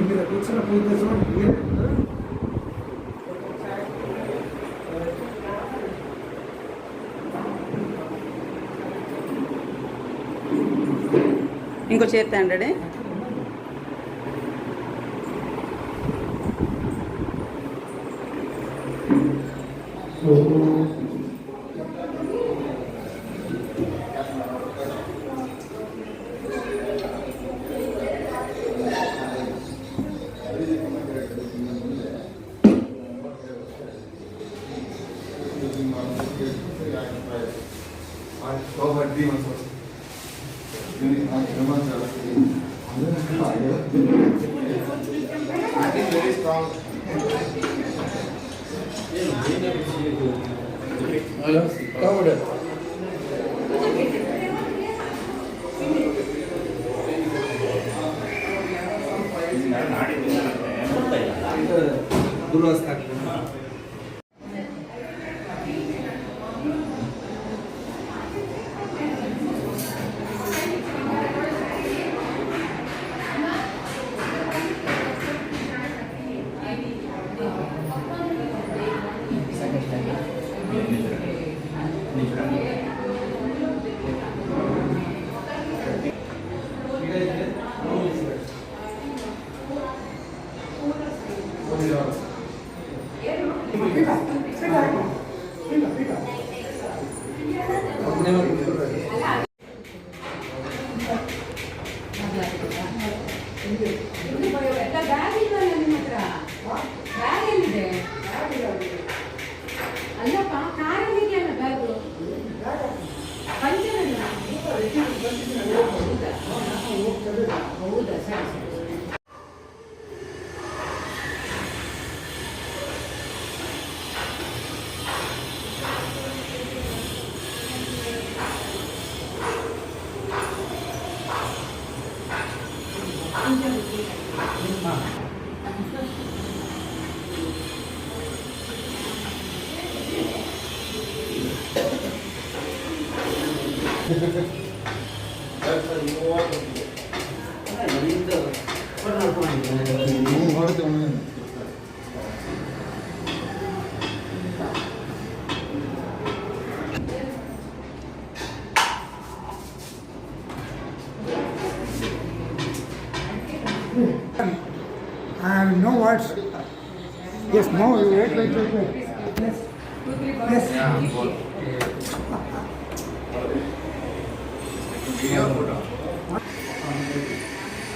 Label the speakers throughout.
Speaker 1: మీరు కూర్చున్న పూజ
Speaker 2: ఇంకో చేతి అండి
Speaker 3: very strong. Covered.
Speaker 1: I have no words. Yes, no, wait. Yes.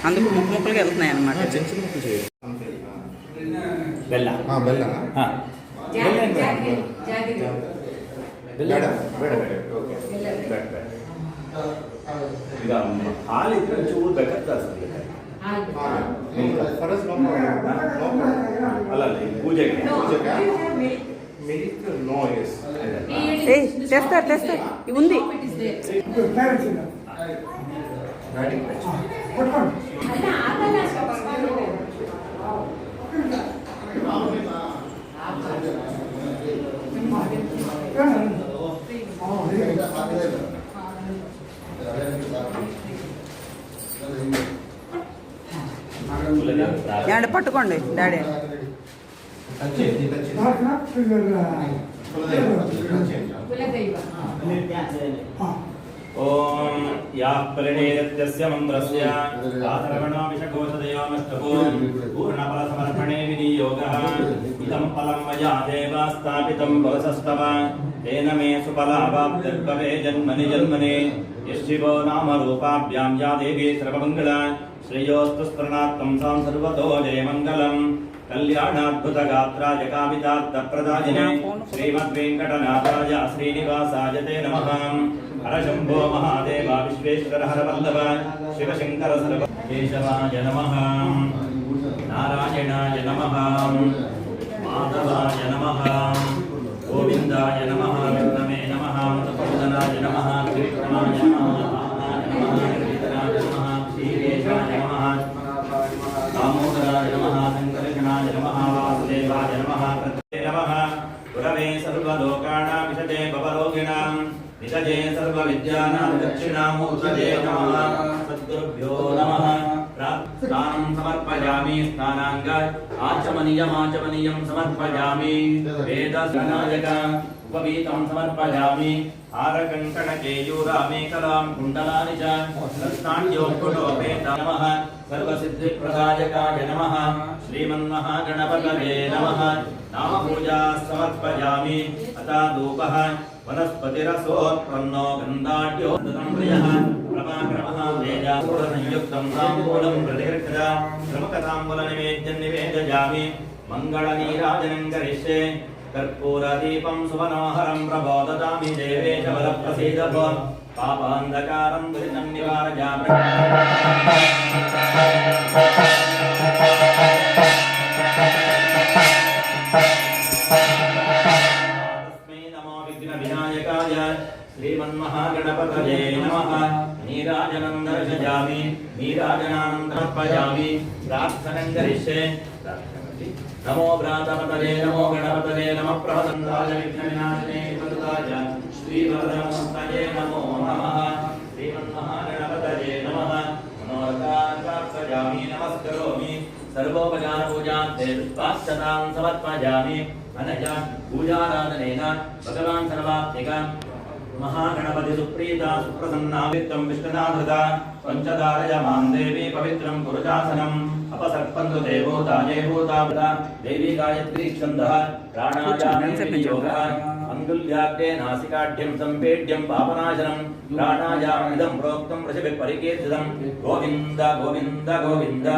Speaker 2: అందుకు ముక్కలుగా వెళ్తున్నాయి అన్నమాట.
Speaker 3: చిన్న చిన్న ముక్కలు చేయాలి. బెల్ల బెల్ల
Speaker 4: ಈಗ ಹಾಲು ಇದ್ರೆ ಚೂರು ಬೇಕಾಗ್ತದೆ ಅಲ್ಲ ಪೂಜೆಗೆ
Speaker 2: తెస్తారు ఉంది. ఏమంటే పట్టుకోండి డాడీ.
Speaker 4: ఓం యా పరిణేరత్యస్య మంత్రస్య ఆధరవణాభిషకోషదయామష్టకో పూర్ణఫల సమర్పణే వినియోగః ఇదం ఫలం మయా దేవా స్థాపితం భవసస్తవ తేన మే సుఫలావాప్తిర్భవే జన్మని జన్మనే యశివో నామ రూపాభ్యాం యా దేవీ సర్వమంగళ శ్రేయోస్తు స్మరణార్థం సాం సర్వతో జయమంగళం కళ్యాణాద్భుతగాత్రాయ కామితార్థప్రదాయినే శ్రీమద్వేంకటనాథాయ శ్రీనివాసాయ తే నమః. హర శంభో మహాదేవ విశ్వేశ్వర హర వల్లభ శివశంకర సర్వ కేశవాయ నమః. నారాయణాయ నమః. माधवाय नमः गोविन्दाय नमः विष्णवे नमः मतपूजनाय नमः त्रिविक्रमाय नमः वामनाय नमः गिरिधराय नमः श्रीकेशाय नमः दामोदराय नमः शङ्करगणाय नमः वासुदेवाय नमः प्रत्यये नमः गुरवे सर्वलोकानां विशते भवरोगिणां निधये सर्वविद्यानां दक्षिणामूर्तये नमः सद्गुरुभ्यो नमः स्नानं समर्पयामि स्नानाङ्ग आचमनीयं समर्पयामि वेदस्नायक उपवीतं समर्पयामि हारकङ्कणकेयूरामेकलां कुण्डलानि च रत्नाढ्योत्कुटोपेत नमः सर्वसिद्धिप्रदायकाय नमः श्रीमन्महागणपतये नमः नामपूजा समर्पयामि अथा धूपः वनस्पतिरसोत्पन्नो गन्धाढ्यो प्रियः प्रभाक्रमः वेदासुरसंयुक्तं ताम्बूलं प्रतिगृह्य प्रमुखताम्बूलनिवेद्यं निवेदयामि मङ्गलनीराजनं करिष्ये कर्पूरदीपं सुवनोहरं प्रबोधयामि देवेश वरप्रसीद भव पापान्धकारं दुरितं निवारयामि तस्मै नमो विघ्नविनायकाय श्रीमन्महागणपतये नमः नीराजनं दर्शयामि नीराजनानं समर्पयामि प्रार्थनं करिष्ये नमो भ्रातपतये नमो गणपतये नमः प्रभदन्ताय विघ्नविनाशिने वरदाय श्रीवरदमस्तये नमो नमः श्रीमन्महागणपतये नमः मनोरथान् प्रार्थयामि नमस्करोमि सर्वोपचारपूजान्ते पुष्पाक्षतां समर्पयामि अनया पूजाराधनेन भगवान् सर्वात्मिक महागणपति सुप्रीता सुप्रसन्ना वित्तं विष्णुनाधृता पंचदारयमां देवी पवित्रं पुरुषासनम् अपसर्पन्तु देवोताये भूतावृता देवी गायत्री छन्दः प्राणायामयोगः अङ्गुल्याग्रे नासिकाढ्यं सम्पेड्यं पापनाशनं प्राणायाममिदं प्रोक्तं ऋषिभिः परिकीर्तितं गोविन्द गोविन्द गोविन्द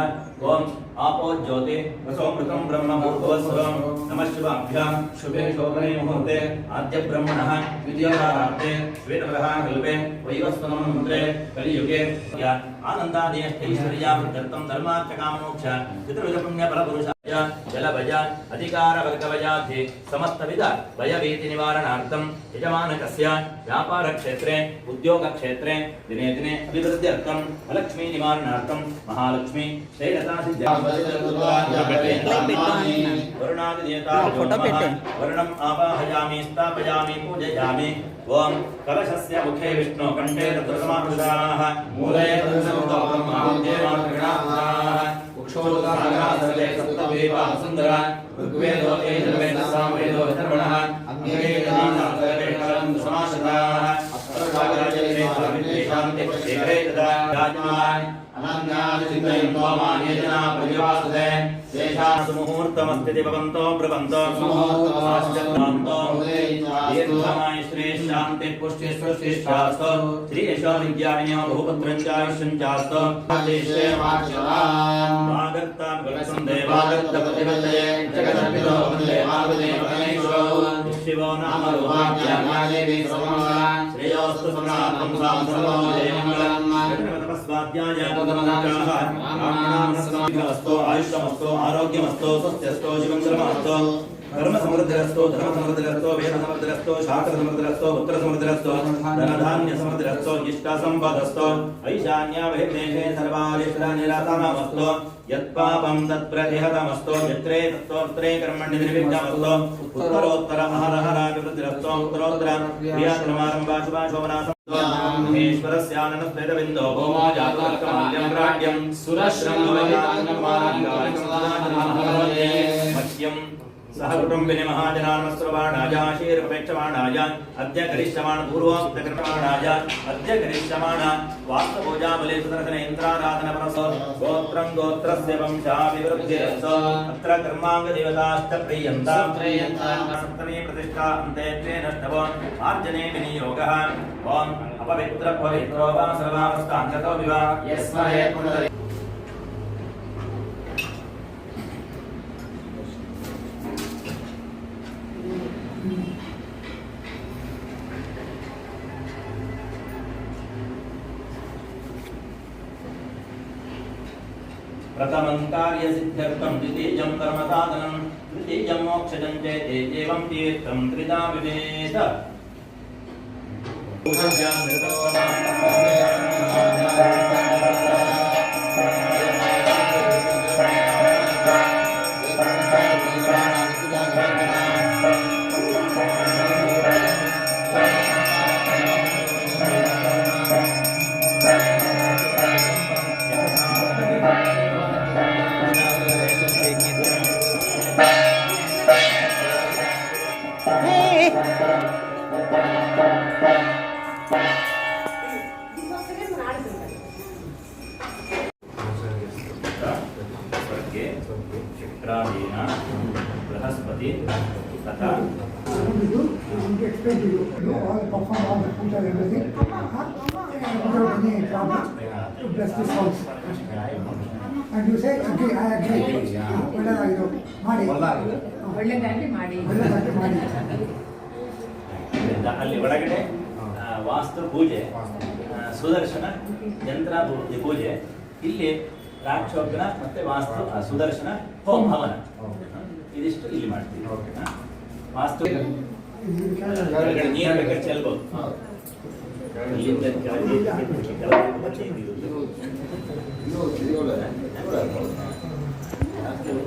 Speaker 4: ॐ आपो ज्योति रसोमृतं ब्रह्म भूर्भुवस्सुवं नमः शिवाभ्यां शुभे शोभने मुहूर्ते आद्य ब्रह्मणः द्वितीयार्थे श्वेतग्रहाकल्पे वैवस्वतं मन्त्रे कलियुगे आनन्दादेष्टैश्वर्यावृद्धर्थं धर्मार्थकाममोक्ष चतुर्विधपुण्यफलपुरुषाय जलभय अधिकारवर्गवयाधि समस्तविध भयभीति निवारणार्थं यजमानकस्य व्यापारक्षेत्रे उद्योगक्षेत्रे दिने दिने अभिवृद्ध्यर्थं लक्ष्मी निवारणार्थं महालक्ष्मी वर्णम् आवाहयामि स्थापयामि पूजयामि ओम कलशस्य मुखे विष्णु कंठे रुद्रसमाकृताः मूले सर्वे सप्तदेवा सुंदरा ऋग्वेदो यजुर्वेदः सामवेदो विधर्मणः अन्ये सर्वे समाश्रिताः अस्त्रराजये शान्ति शीघ्रे तदा राजमान् अनन्यादिचिन्तयन्तो मान्यजना पर्यवासते तेषां मुहूर्तमस्ति भवन्तो ब्रुवन्तो मुहूर्तमाश्चन्तो दीर्घमाय श्री शान्ति पुष्टि सृष्टिश्चास्तु श्री यशो विद्याविनयो बहुपुत्रं चायुष्यं चास्तु आदेशे मार्जनान् वागर्तां वत्सं देवागर्तपतिपतये जगदर्पितो वन्दे मारुदेव गणेशो शिवो नाम रूपाभ्यादेवी सममङ्गलान् श्रेयोस्तु समानं साम्सर्वो जयमङ्गलम् स्वाध्याय तदमनाकाः ब्राह्मणामस्तु आयुष्यमस्तु आरोग्यमस्तु स्वस्त्यस्तु जीवनक्रमस्तु कर्मसमृद्धिरस्तु धर्मसमृद्धिरस्तु वेदसमृद्धिरस्तु शास्त्रसमृद्धिरस्तु पुत्रसमृद्धिरस्तु धनधान्यसमृद्धिरस्तु इष्टसम्पदस्तु ऐशान्याबहिर्देशे सर्वारिष्टनिरतमस्तु यत्पापं तत्प्रतिहतमस्तु यत्रे तत्तोत्रे कर्मणि निर्विघ्नमस्तु उत्तरोत्तरमहरहराभिवृद्धिरस्तु उत्तरोत्तर प्रियाक्रमारम्भा शुभाशोभनासम् महेश्वरस्याननस्वेदबिन्दो भौमो जातकमाल्यं प्राड्यं सुरश्रङ्गवैताङ्गमानङ्गामह्यं सह कुटुम्बिनि महाजनान्मस्रवाणाय आशीर्वेक्षमाणाय अद्य करिष्यमाण पूर्वोक्तकृतमाणाय अद्य करिष्यमाण वास्तुपूजाबले सुदर्शन यन्त्राराधनपरसो गोत्रं गोत्रस्य वंशाभिवृद्धिरस्तु अत्र कर्माङ्गदेवताश्च प्रीयन्तां सप्तमी प्रतिष्ठा अन्ते त्वे नष्टवो आर्जने विनियोगः ॐ अपवित्रपवित्रो वा सर्वावस्थाङ्गतो विवा यस्महे पुनरि प्रथमं कार्यसिद्ध्यर्थं द्वितीयं कर्मसाधनं तृतीयं मोक्षजं चेत् एवं तीर्थं त्रिधा विवेद स्वर्गे शुक्रादीन बृहस्पति तथा
Speaker 1: explain to you. You all perform all the puja and everything. Without any problem. To bless this house. And you say, agree, I agree. ಒಳ್ಳೆದಾಗಿದ್ದು ಮಾಡಿ
Speaker 5: ಒಳ್ಳೆದಾಗಿ ಮಾಡಿ
Speaker 1: ಒಳ್ಳೆದಾಗಿ ಮಾಡಿ.
Speaker 4: ಅಲ್ಲಿ ಒಳಗಡೆ ವಾಸ್ತು ಪೂಜೆ, ಸುದರ್ಶನ ಯಂತ್ರ ಪೂಜೆ, ಇಲ್ಲಿ ರಾಕ್ಷೋಗ್ನ ಮತ್ತೆ ವಾಸ್ತು ಸುದರ್ಶನ ಹೋಮ ಹವನ ಇದಿಷ್ಟು ಇಲ್ಲಿ ಮಾಡ್ತೀವಿ. ವಾಸ್ತು ಕೆಳಗಡೆ ನೀರು ಬೇಕಾದ್ರೆ ಚೆಲ್ಬೋದು. ಇಲ್ಲಿಂದ ಕೆಳಗೆ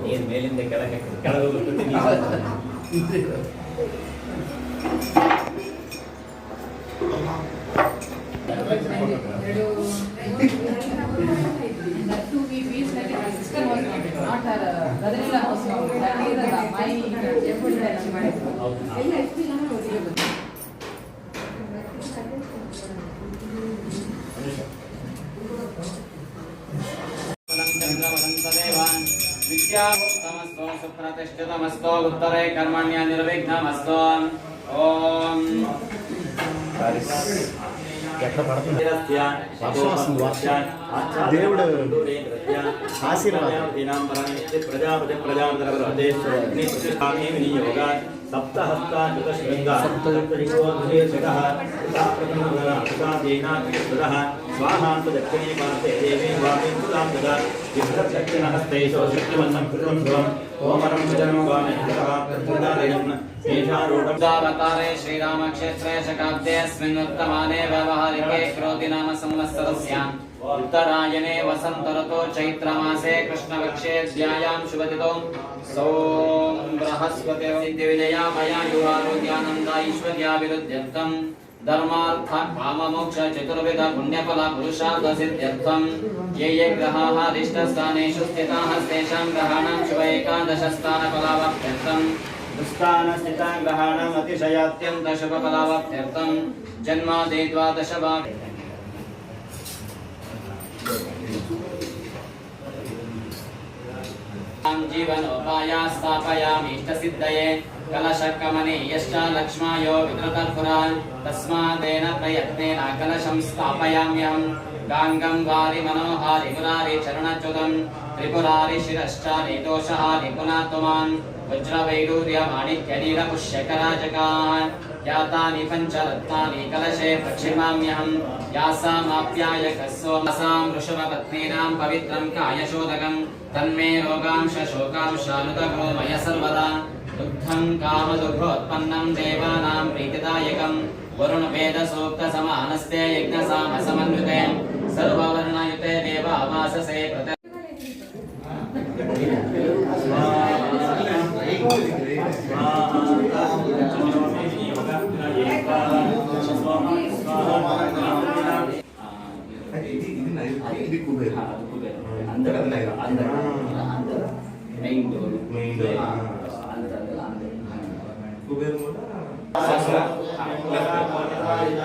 Speaker 4: ನೀರು ಮೇಲಿಂದ ಕೆಳಗೆ ಹೋಗುತ್ತೆ.
Speaker 6: विद्याभूतमस्तो सुप्रतिष्ठितमस्तो उत्तरे कर्मण्य निर्विघ्नमस्तो ओम
Speaker 3: దేవుడు ఆశీర్వాదం
Speaker 4: ప్రజాపతి ప్రజాపతి వినియోగ स्वाहांत दक्षिणे पार्श्वे देवी वामे सुतां ददा विभ्रदक्षिणहस्तैषो शक्तिमन्नं कृतं ध्रुवम् ओमरं भजनं वामेभ्यः प्रदारयन् शेषारूढं
Speaker 6: दावतारे श्रीरामक्षेत्रे शकाब्देऽस्मिन् वर्तमाने व्यावहारिके क्रोधि नाम संवत्सरस्याम् उत्तरायणे वसन्तऋतो चैत्रमासे कृष्णपक्षे द्यायां शुभतिथौ सोम बृहस्पते सिद्धिविजया मया युवारोग्यानन्दाईश्वर्याभिवृद्ध्यर्थं धर्मार्थ काममोक्ष चतुर्विध पुण्यफल पुरुषार्थ सिद्ध्यर्थं ये ये ग्रहाः अरिष्टस्थानेषु स्थिताः तेषां ग्रहाणां शुभ एकादशस्थानफलावप्त्यर्थं दुष्टानस्थितां ग्रहाणाम् अतिशयात्यन्त शुभफलावप्त्यर्थं जन्मादि द्वादश जीवनोपाया स्थापयामि इष्टसिद्धये कलशकमनीयश्च लक्ष्मायो विकृतर्पुरा तस्मादेन प्रयत्नेन कलशं स्थापयाम्यहं गाङ्गं वारि मनोहारि मुरारि चरणच्युतं त्रिपुरारि शिरश्चारि दोषहारि पुनात्मान् वज्रवैडूर्यमाणिक्यनीलपुष्यकराजकान् यातानि पञ्चरत्नानि कलशे प्रक्षिपाम्यहं यासामाप्यायकस्सोमसां वृषभपत्नीनां पवित्रं कायशोधकं तन्मे रोगांशशोकांशानुदगो मय सर्वदा दुग्धं कामदुर्भोत्पन्नं देवानां प्रीतिदायकं वरुणवेदसूक्तसमानस्ते यज्ञसामसमन्विते सर्ववर्णयुते देवावाससे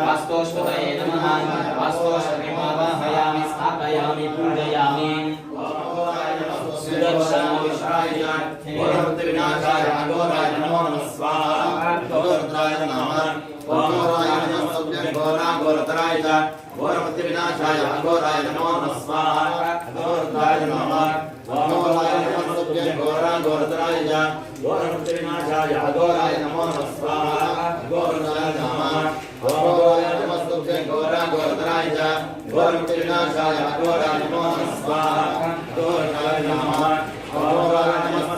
Speaker 6: वास्तोष्पतये नमः वास्तोष्पतिमावाहयामि स्थापयामि पूजयामि सुदर्शनविशाय वरमुक्तिविनाशाय अघोराय नमो नमः स्वाहा अघोरत्राय नमः ओमोराय नमः घोराघोरतराय च घोरमुक्तिविनाशाय अघोराय नमो नमः स्वाहा अघोरत्राय नमः ओमोराय नमः घोराघोरतराय च घोरमुक्तिविनाशाय अघोराय नमो नमः स्वाहा अघोरत्राय नमः ओमोराय नमः घोराघोरतराय च घोरमुक्तिविनाशाय अघोराय नमो नमः स्वाहा अघोरत्राय नमः ओमोराय नमः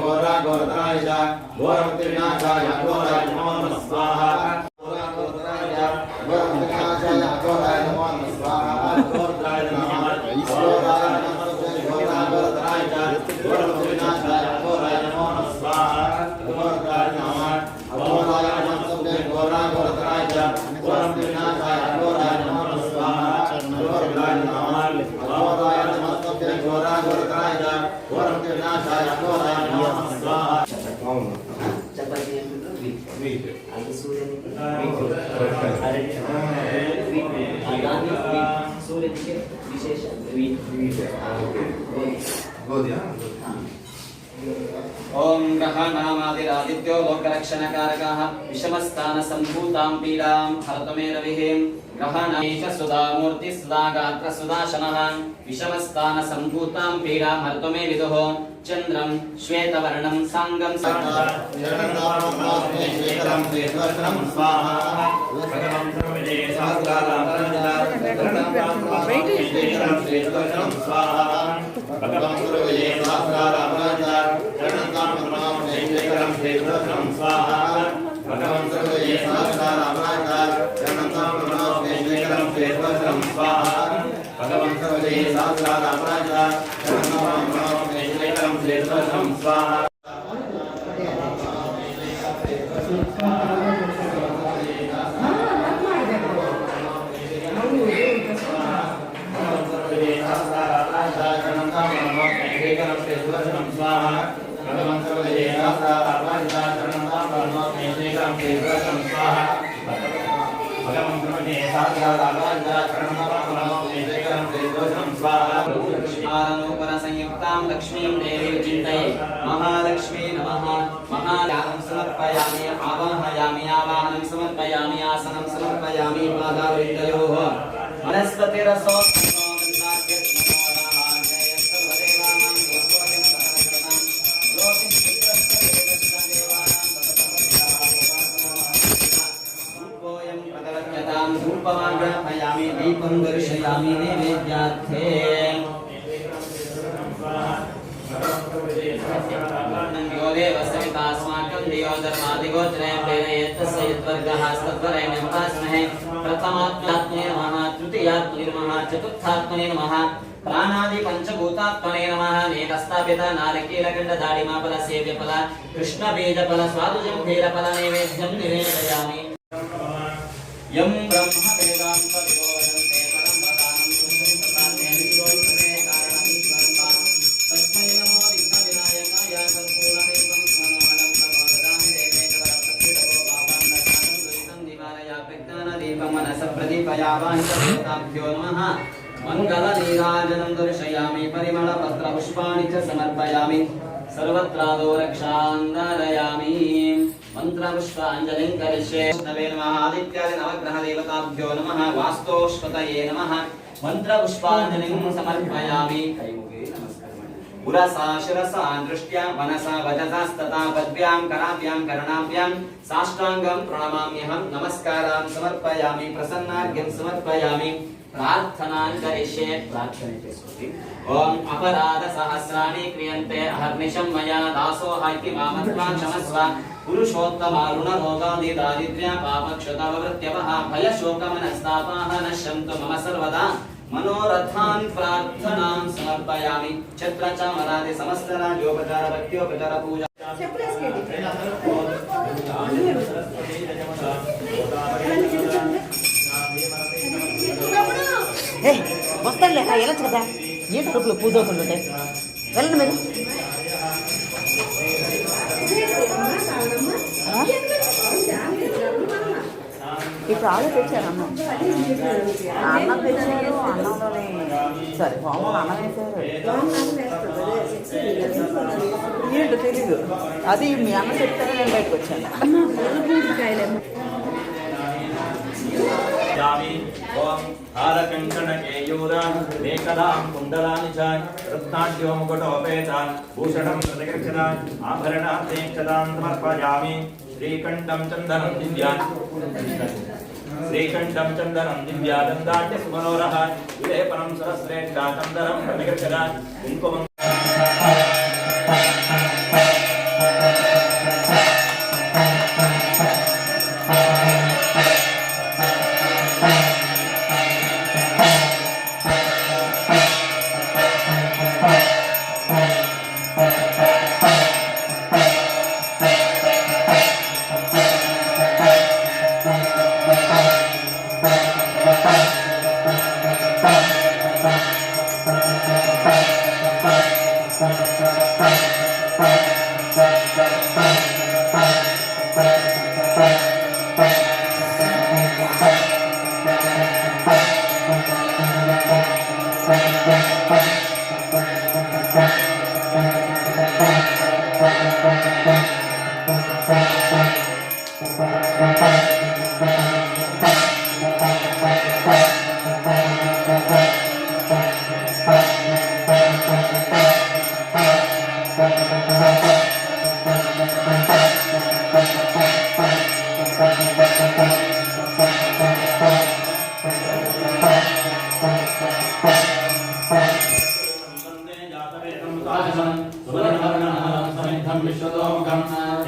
Speaker 6: घोराघोरतराय विनाशाय अघोराय नमो नमः स्वाहा घोरं विनाशाय अघोराय नमो नमः स्वाहा घोराय नमः घोराय नमः घोराय घोरं विनाशाय अघोराय नमो नमः स्वाहा घोराय नमः घोराय नमः घोराय घोरं विनाशाय अघोराय नमो नमः स्वाहा घोराय नमः घोराय नमः घोराय घोरं विनाशाय अघोराय नमो नमः स्वाहा
Speaker 3: చపాతీ వీట్ అది సూర్యునికి సూర్యునికి విశేష ఓం గ్రహాణామాదిరాదిత్యో లోకరక్షణకారకః విషమస్థాన సంభూతాం పీడాం హరతమే రవిః గ్రహాణేష సుధామూర్తి సుధాగాత్ర సుధాశనః విషమస్థాన సంభూతాం పీడాం హరతమే విదుః చంద్రం శ్వేతవర్ణం సాంగం
Speaker 6: శేఖరం శ్రీకృష్ణం స్వాహా భగవం సర్వవిజయ సహస్రారామశేఖరం శ్రీకృష్ణం స్వాహా భగవం సర్వవిజయ సహస్రారామశేఖరం శ్రీకృష్ణం స్వాహా భగవం సర్వవిజయ సహస్రారామశేఖరం శ్రీకృష్ణం స్వాహా భగవం సర్వవిజయ సహస్రారామశేఖరం శ్రీకృష్ణం స్వాహా
Speaker 3: సంయుక్తాం లక్ష్మీం దేవీం చింతయే మహాలక్ష్మీ నమః మహాయాగం సమర్పయామి ఆవాహయామి ఆవాహనం సమర్పయామి ఆసనం సమర్పయామి పాదావిందయోః వనస్పతిరసో ధూపమాగ్రహయామి దీపం దర్శయామి నైవేద్యార్థే దేవస్మితాస్మాకం దియో ధర్మాదిగోత్రయం ప్రేరయేత్తస్య యద్వర్గః తద్వరేణ్యం తస్మహే ప్రథమాత్మనే నమః తృతీయాత్మనే నమః చతుర్థాత్మనే నమః ప్రాణాది పంచభూతాత్మనే నమః నేకస్థాపిత నారకీలగండ దాడిమాఫల సేవ్యఫల కృష్ణ బీజఫల స్వాదుజం ధీరఫల నైవేద్యం నివేదయామి యం బ్రహ్మ వేదాంత విరోధంతే పరం వదానం పురుషోత్తమాన్నే విశ్వోత్తమే కారణమీశ్వరం తస్మై నమో విఘ్న వినాయకాయ సంపూర్ణమేవం మనోహరం ప్రబోధయామి దేవేన వరప్రతిభో భావాన్న శాంతం దురితం నివారయ ప్రజ్ఞాన దీపం మనస ప్రదీపయావాహి దేవతాభ్యో నమః మంగళ నీరాజనం దర్శయామి పరిమళ పత్ర పుష్పాణి చ సమర్పయామి सर्वत्रादो रक्षान्दारयामि मंत्रपुष्पाञ्जलिं करिष्ये नवे नमः आदित्यादि नवग्रह देवताभ्यो नमः वास्तोष्पतये नमः मंत्रपुष्पाञ्जलिं समर्पयामि पुरसा शिरसा दृष्ट्या मनसा वचसास्तथा पद्भ्यां कराभ्यां करणाभ्यां साष्टांगं प्रणमाम्यहं नमस्कारान् समर्पयामि प्रसन्नार्घ्यं समर्पयामि प्रार्थनां करिष्ये प्रार्थने చేసుకోండి ओम अपराध सहस्राणि क्रियन्ते अहर्निशं मया दासोऽहैति मामत्वा क्षमस्व पुरुषोत्तमारुण रोगादि दारिद्र्य पापक्षताववृत्यवः भयशोकमनस्तापाः नश्यन्तु मम सर्वदा मनोरथान् प्रार्थनां समर्पयामि छत्रचामरादि समस्तराज्योपचार भक्त्योपचार पूजा
Speaker 2: వస్తాడులే వెళ్ళచ్చు కదా ఏంటి అడుగులు పూజ అవుతుంటే వెళ్ళండి మీరు ఇప్పుడు ఆలు తెచ్చారు అన్నం తెచ్చారు అన్నంలోనే సరే హోమం అన్నం వేసారు ఏంటో తెలీదు అది మీ అన్న చెప్తారని నేను బయటకు వచ్చాను
Speaker 4: ओम हारकंकणकेयूरान् मेकलां कुण्डलानि च रत्नाढ्यो मुकुटोपेतान् भूषणं प्रतिगृह्णान् आभरणार्थेक्षतां समर्पयामि श्रीकण्ठं चन्दनं दिव्यान् श्रीकण्ठं चन्दनं दिव्यादन्दाट्य सुमनोरः विलेपनं सहस्रेष्ठा चन्दनं प्रतिगृह्णान् कुङ्कुमं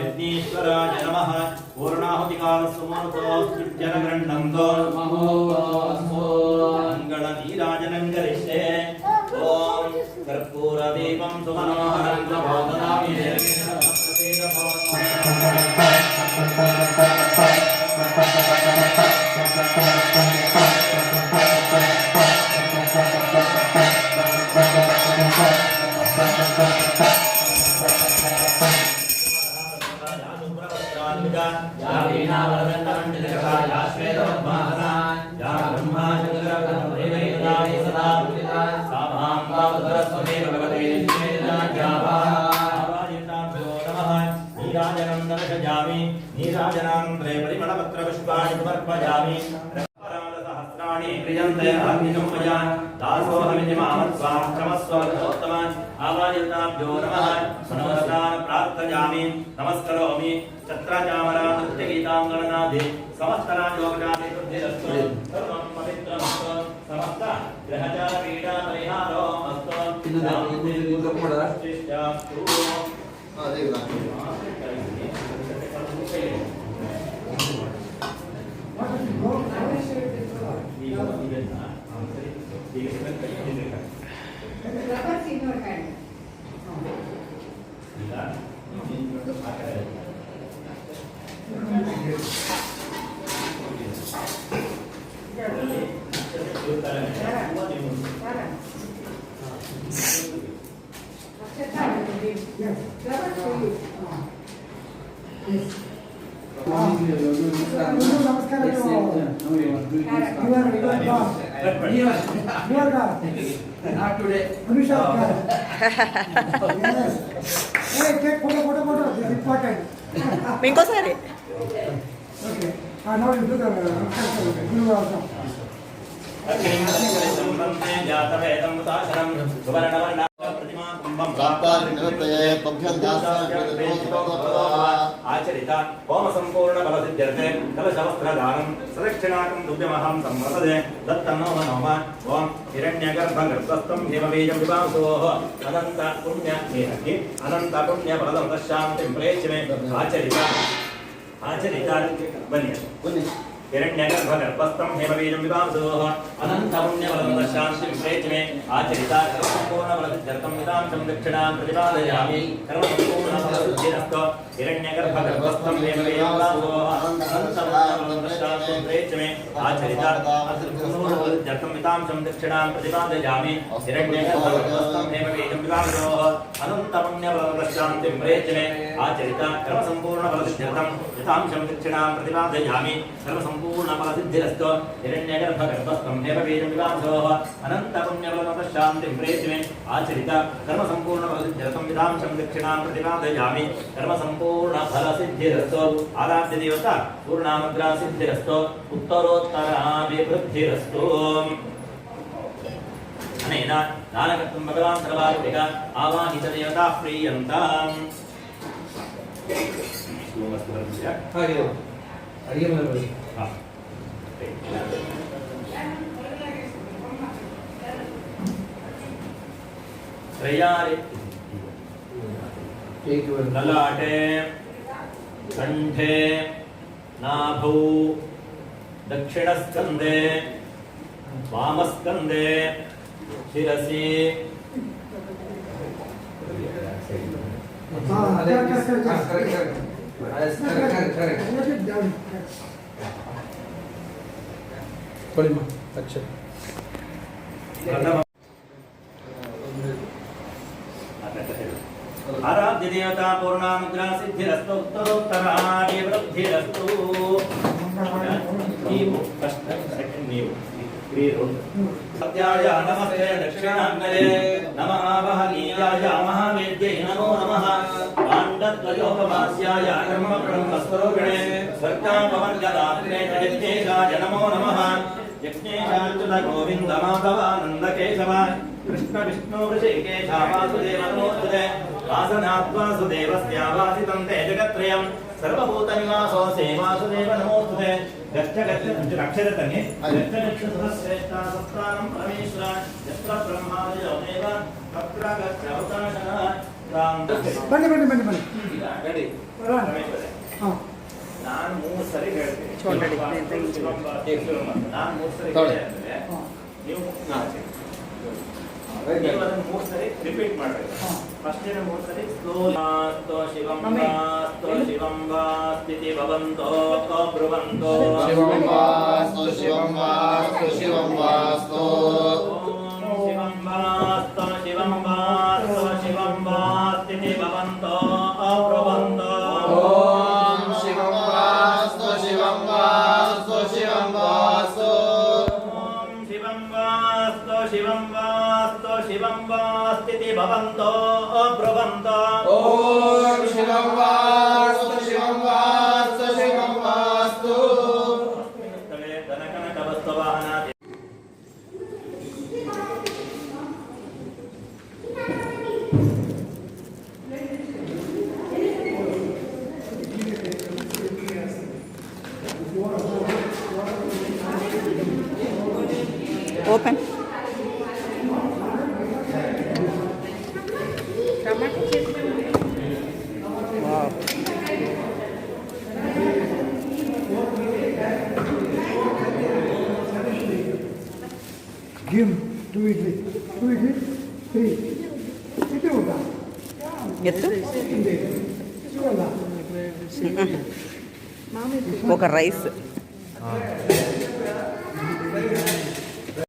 Speaker 4: यज्ञेश्वराय नमः पूर्णाहुतिकालसुमूर्तोऽस्त्युज्जनगृह्णन्तो मङ्गलनीराजनं करिष्ये ॐ कर्पूरदीपं सुमनोहरं प्रबोधयामि नीराजनान्त्रे परिमलपत्रपुष्पाणि समर्पयामि सहस्राणि क्रियन्ते अग्निकं मया दासोऽहमिति मामत्स्वाक्षमस्वोत्तम आवायताभ्यो नमः मनोरथान् प्रार्थयामि नमस्करोमि छत्राचामरानृत्यगीताङ्गणनादि समस्तराजोगादि बुद्धिरस्तु सर्वं पवित्रमस्तु समस्त ग्रहचारपीडापरिहारो अस्तु
Speaker 5: Flowers in your hand.
Speaker 7: Not today.
Speaker 1: Anusha, yes. Hey, take photo. This is important.
Speaker 2: ఇంకోసారి
Speaker 1: Okay. Now you do the Guru also.
Speaker 4: आचरित होम संपूर्ण बल सिद्ध्यर्थे कलशवस्त्रदानं सदक्षिणाकं दुभ्यमहं संवर्तते दत्तनो नमः ओम हिरण्यगर्भगर्भस्थं हेमबीजं विभासोः अनंत पुण्य हेहि अनंत पुण्य फलदं शान्तिं प्रेक्षमे आचरित बन्य हिरण्यगर्भगर्भस्थं हेमबीजं विभासोः अनंत पुण्य फलदं शान्तिं प्रेक्षमे आचरित संपूर्ण बल सिद्ध्यर्थं विदांशं दक्षिणां प्रतिपादयामि कर्म संपूर्ण बल सिद्धिरस्तु हिरण्यगर्भगर्भस्थं हेमबीजं विभासोः अनंत पुण्य फलदं शान्तिं प्रेक्षमे आचरित संपूर्ण बल सिद्ध्यर्थं विदांशं दक्षिणां प्रतिपादयामि हिरण्यगर्भगर्भस्थं हेमबीजं विभासोः अनंत पुण्य फलदं शान्तिं प्रेक्षमे आचरित कर्म संपूर्ण बल सिद्ध्यर्थं विदांशं दक्षिणां प्रतिपादयामि कर्म संपूर्ण फल सिद्धिरस्तु हिरण्यगर्भगर्भस्थं हेमबीजं विभासोः अनंत पुण्य फलदं शान्तिं प्रेक्षमे आचरित कर्म संपूर्ण फल सिद्ध्यर्थं विदांशं दक्षिणां प्रतिपादयामि कर्म संपूर्ण फल सिद्धिरस्तु आराध्य देवता पूर्णामुद्रा सिद्धिरस्तु उत्तरोत्तराभिवृद्धिरस्तु अनेन दानकर्तुं भगवान् सर्वात्मिक आवाहित देवता प्रीयन्ताम्
Speaker 7: अडिगे मने
Speaker 4: त्रयारि
Speaker 7: take your
Speaker 4: ललाटे कंठे नाभौ दक्षिणस्कन्धे वामस्कन्धे शिरसि
Speaker 7: अच्छा
Speaker 4: आराध्य देवता पूर्णानुग्रह सिद्धिरस्तु उत्तरोत्तराभिवृद्धिरस्तु ನೀವು ಫಸ್ಟ್ ಸೆಕೆಂಡ್ ನೀವು सत्याय नमस्ते दक्षिणाग्नये नमः वहनीयाय महावेद्यै नमो नमः पाण्डत्वयोपवास्याय कर्मब्रह्मस्वरूपिणे स्वर्गापवर्गदात्रे यज्ञेशाय नमो नमः यज्ञेशाच्युत गोविन्द माधवानन्दकेशव कृष्ण विष्णु ऋषिकेश वासुदेव नमोस्तुते वासनात्वासुदेवस्यावासितं ते जगत्त्रयम् सर्वभूतनिवासो वासुदेव नमोस्तुते गच्छ गच्छ अक्षरतने गच्छ गच्छ सुरश्रेष्ठा सत्तानं परमेश्वर यत्र ब्रह्मादियो देव तत्र गच्छ अवताशः राम
Speaker 1: ಬನ್ನಿ ಬನ್ನಿ ಬನ್ನಿ ಬನ್ನಿ
Speaker 4: ರೆಡಿ ಪರಮೇಶ್ವರ
Speaker 1: ಹಾಂ
Speaker 4: ನಾನು 3 ಸರಿ ಹೇಳ್ತೀನಿ
Speaker 2: ಚೋಟಡಿ
Speaker 4: ನಾನು 3 ಸರಿ ಹೇಳಿದ್ರೆ ನೀವು ನೀವು ಅದನ್ನು 3 ಸರಿ ರಿಪೀಟ್ ಮಾಡಬೇಕು ಫಸ್ಟ್ ಏನು 3 ಸರಿ ಸ್ಲೋ ಶಿವಂ ಸ್ಥಿತಿ ಭವಂತೋ ಬ್ರುವಂತೋ
Speaker 6: शिवं वास्तु शिवं वास्तु शिवं वास्तु
Speaker 4: शिवं वास्तु शिवं वास्तु शिवं वास्तिति भवन्तो ब्रुवन्तो
Speaker 6: ॐ शिवं वास्तु शिवं वास्तु शिवं वास्तु
Speaker 4: ॐ शिवं वास्तु शिवं वास्तु शिवं वास्तिति भवन्तो ब्रुवन्तो
Speaker 6: ॐ शिवं वास्तु शिवं वास्तु शिवं वास्तु
Speaker 4: धनकनकवस्तुवाहनादि
Speaker 2: ಓಪನ್
Speaker 1: ಗಿವ್ ಟು ಇಡ್ಲಿ 3 ಇದು ಊಟ
Speaker 2: ಎತ್ತು
Speaker 1: ಸಿಗಲ್ಲ
Speaker 2: ఒక రైస్
Speaker 1: ಹಾಂ